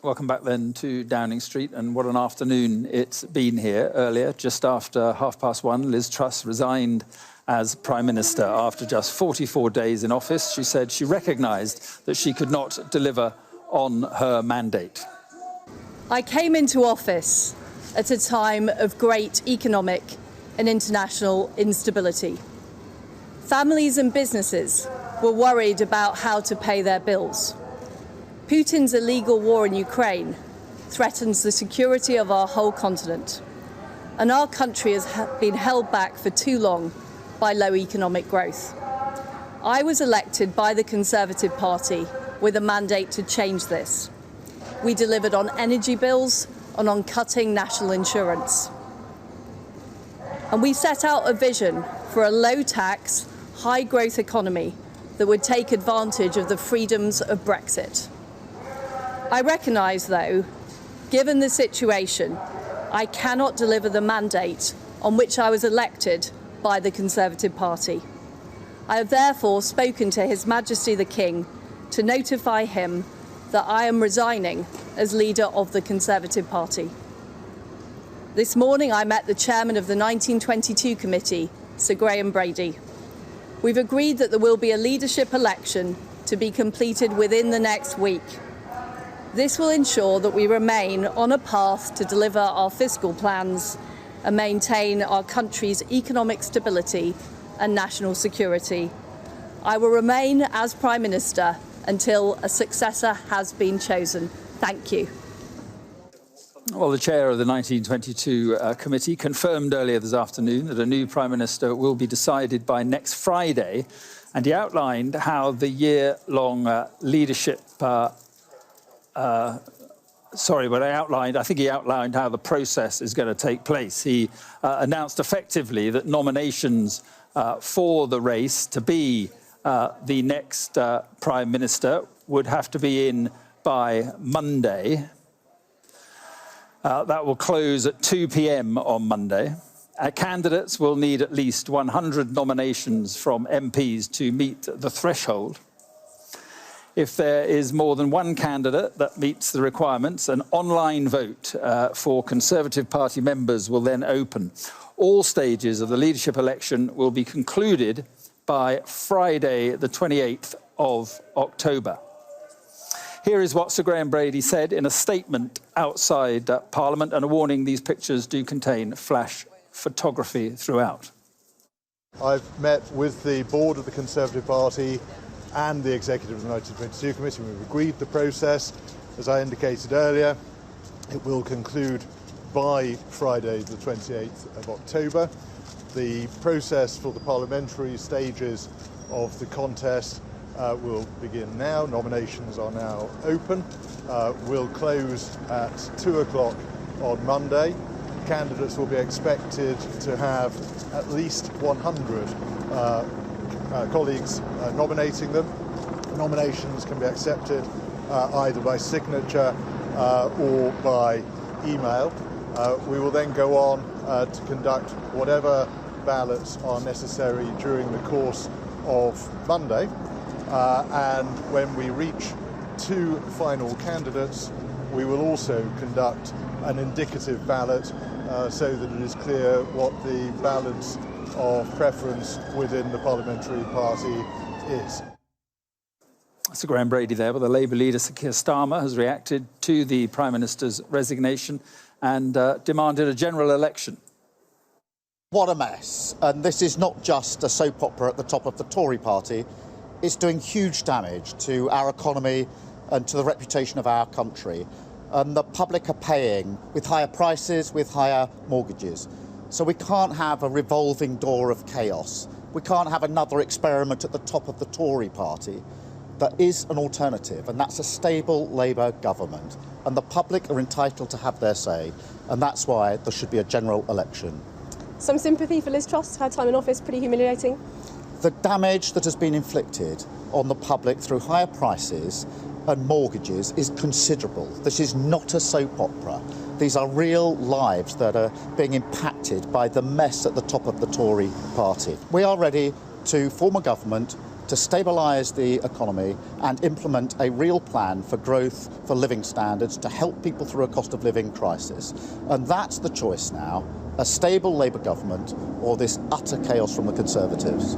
Welcome back then to Downing Street, and what an afternoon it's been here. Earlier, just after 1:30, Liz Truss resigned as Prime Minister after just 44 days in office. She said she recognised that she could not deliver on her mandate. I came into office at a time of great economic and international instability. Families and businesses were worried about how to pay their bills. Putin's illegal war in Ukraine threatens the security of our whole continent, and our country has been held back for too long by low economic growth. I was elected by the Conservative Party with a mandate to change this. We delivered on energy bills and on cutting national insurance. And we set out a vision for a low-tax, high-growth economy that would take advantage of the freedoms of Brexit. I recognise, though, given the situation, I cannot deliver the mandate on which I was elected by the Conservative Party. I have therefore spoken to His Majesty the King to notify him that I am resigning as leader of the Conservative Party. This morning I met the chairman of the 1922 committee, Sir Graham Brady. We've agreed that there will be a leadership election to be completed within the next week. This will ensure that we remain on a path to deliver our fiscal plans and maintain our country's economic stability and national security. I will remain as Prime Minister until a successor has been chosen. Thank you. Well, the chair of the 1922 committee confirmed earlier this afternoon that a new Prime Minister will be decided by next Friday, and he outlined how the year-long leadership I think he outlined how the process is going to take place. He announced effectively that nominations for the race to be the next Prime Minister would have to be in by Monday. That will close at 2 p.m. on Monday. Candidates will need at least 100 nominations from MPs to meet the threshold. If there is more than one candidate that meets the requirements, an online vote for Conservative Party members will then open. All stages of the leadership election will be concluded by Friday, the 28th of October. Here is what Sir Graham Brady said in a statement outside Parliament, and a warning: these pictures do contain flash photography throughout. I've met with the board of the Conservative Party and the executive of the 1922 committee. We've agreed the process. As I indicated earlier, it will conclude by Friday the 28th of October. The process for the parliamentary stages of the contest will begin now. Nominations are now open. Will close at 2 o'clock on Monday. Candidates will be expected to have at least 100 colleagues nominating them. Nominations can be accepted either by signature or by email. We will then go on to conduct whatever ballots are necessary during the course of Monday. And when we reach 2 final candidates, we will also conduct an indicative ballot so that it is clear what the balance of preference within the parliamentary party is. Sir Graham Brady there, but the Labour leader Sir Keir Starmer has reacted to the Prime Minister's resignation and demanded a general election. What a mess. And this is not just a soap opera at the top of the Tory party. It's doing huge damage to our economy and to the reputation of our country. And the public are paying with higher prices, with higher mortgages. So we can't have a revolving door of chaos. We can't have another experiment at the top of the Tory party. There is an alternative, and that's a stable Labour government. And the public are entitled to have their say, and that's why there should be a general election. Some sympathy for Liz Truss, her time in office pretty humiliating. The damage that has been inflicted on the public through higher prices and mortgages is considerable. This is not a soap opera. These are real lives that are being impacted by the mess at the top of the Tory party. We are ready to form a government to stabilise the economy and implement a real plan for growth, for living standards, to help people through a cost of living crisis. And that's the choice now, a stable Labour government or this utter chaos from the Conservatives.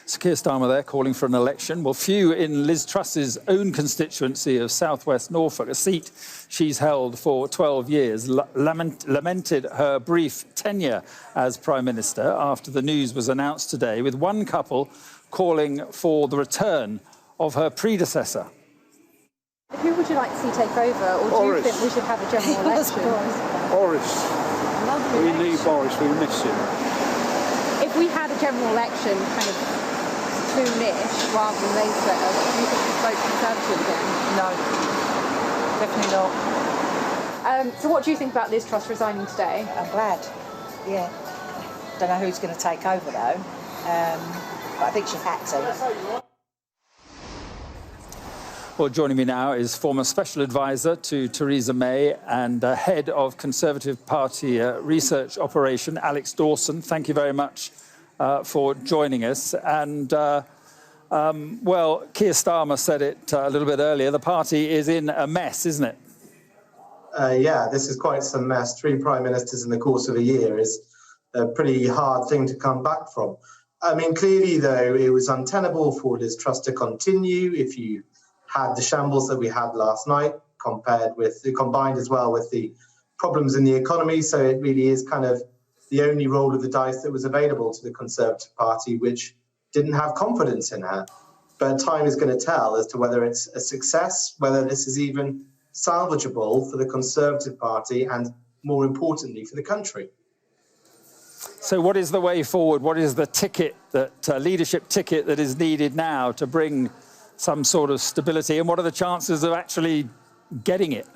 So Keir Starmer there calling for an election. Well, few in Liz Truss's own constituency of South West Norfolk, a seat she's held for 12 years, lamented her brief tenure as Prime Minister after the news was announced today, with one couple calling for the return of her predecessor. Who would you like to see take over, or do you think we should have a general election? Boris. We need Boris, we miss him. If we had a general election kind of soonish rather than later, do you think you'd vote Conservative again? No, definitely not. So what do you think about Liz Truss resigning today? I'm glad, yeah. Don't know who's going to take over though, but I think she had to. Well, joining me now is former Special Advisor to Theresa May and Head of Conservative Party Research Operation, Alex Dawson. Thank you very much for joining us. And, well, Keir Starmer said it a little bit earlier, the party is in a mess, isn't it? Yeah, this is quite some mess. 3 prime ministers in the course of a year is a pretty hard thing to come back from. I mean, clearly, though, it was untenable for Liz Truss to continue if you had the shambles that we had last night combined as well with the problems in the economy. So it really is kind of the only roll of the dice that was available to the Conservative Party, which didn't have confidence in her. But time is going to tell as to whether it's a success, whether this is even salvageable for the Conservative Party and, more importantly, for the country. So what is the way forward? What is the ticket, that leadership ticket that is needed now to bring some sort of stability? And what are the chances of actually getting it?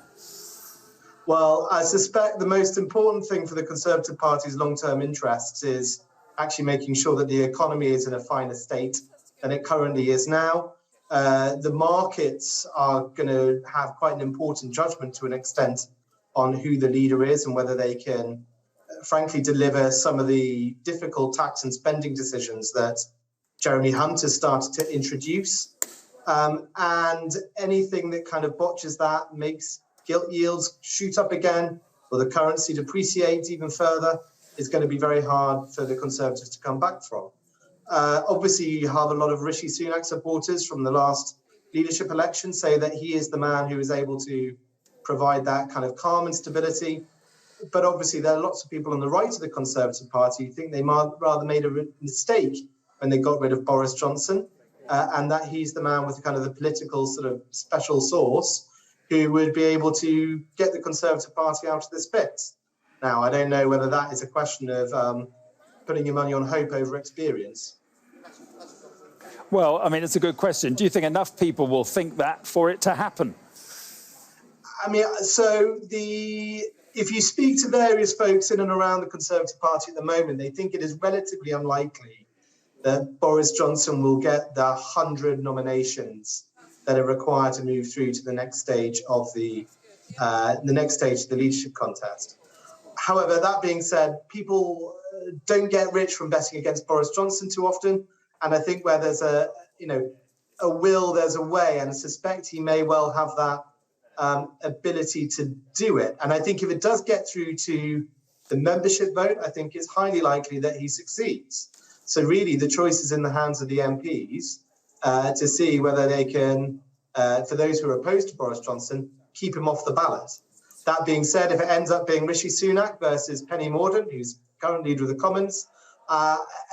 Well, I suspect the most important thing for the Conservative Party's long-term interests is actually making sure that the economy is in a finer state than it currently is now. The markets are going to have quite an important judgment to an extent on who the leader is and whether they can, frankly, deliver some of the difficult tax and spending decisions that Jeremy Hunt has started to introduce. And anything that kind of botches that makes gilt yields shoot up again or the currency depreciate even further is going to be very hard for the Conservatives to come back from. Obviously, you have a lot of Rishi Sunak supporters from the last leadership election say that he is the man who is able to provide that kind of calm and stability. But obviously, there are lots of people on the right of the Conservative Party who think they might rather made a mistake when they got rid of Boris Johnson, and that he's the man with kind of the political sort of special sauce who would be able to get the Conservative Party out of this fix. Now, I don't know whether that is a question of putting your money on hope over experience. Well, I mean, it's a good question. Do you think enough people will think that for it to happen? I mean, so if you speak to various folks in and around the Conservative Party at the moment, they think it is relatively unlikely that Boris Johnson will get the 100 nominations that are required to move through to the next stage of the leadership contest. However, that being said, people don't get rich from betting against Boris Johnson too often, and I think where there's a will, there's a way, and I suspect he may well have that ability to do it. And I think if it does get through to the membership vote, I think it's highly likely that he succeeds. So really, the choice is in the hands of the MPs to see whether they can, for those who are opposed to Boris Johnson, keep him off the ballot. That being said, if it ends up being Rishi Sunak versus Penny Mordaunt, who's current leader of the Commons,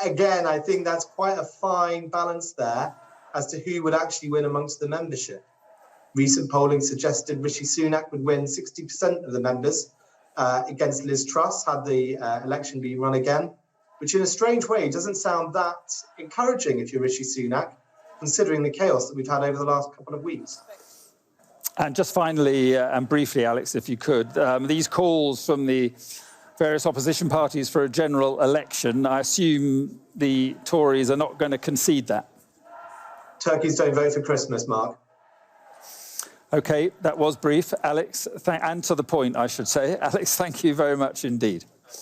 again, I think that's quite a fine balance there as to who would actually win amongst the membership. Recent polling suggested Rishi Sunak would win 60% of the members against Liz Truss had the election been run again, which in a strange way doesn't sound that encouraging if you're Rishi Sunak, considering the chaos that we've had over the last couple of weeks. And just finally and briefly, Alex, if you could, these calls from the various opposition parties for a general election, I assume the Tories are not going to concede that. Turkeys don't vote for Christmas, Mark. OK, that was brief. Alex, and to the point, I should say. Alex, thank you very much indeed.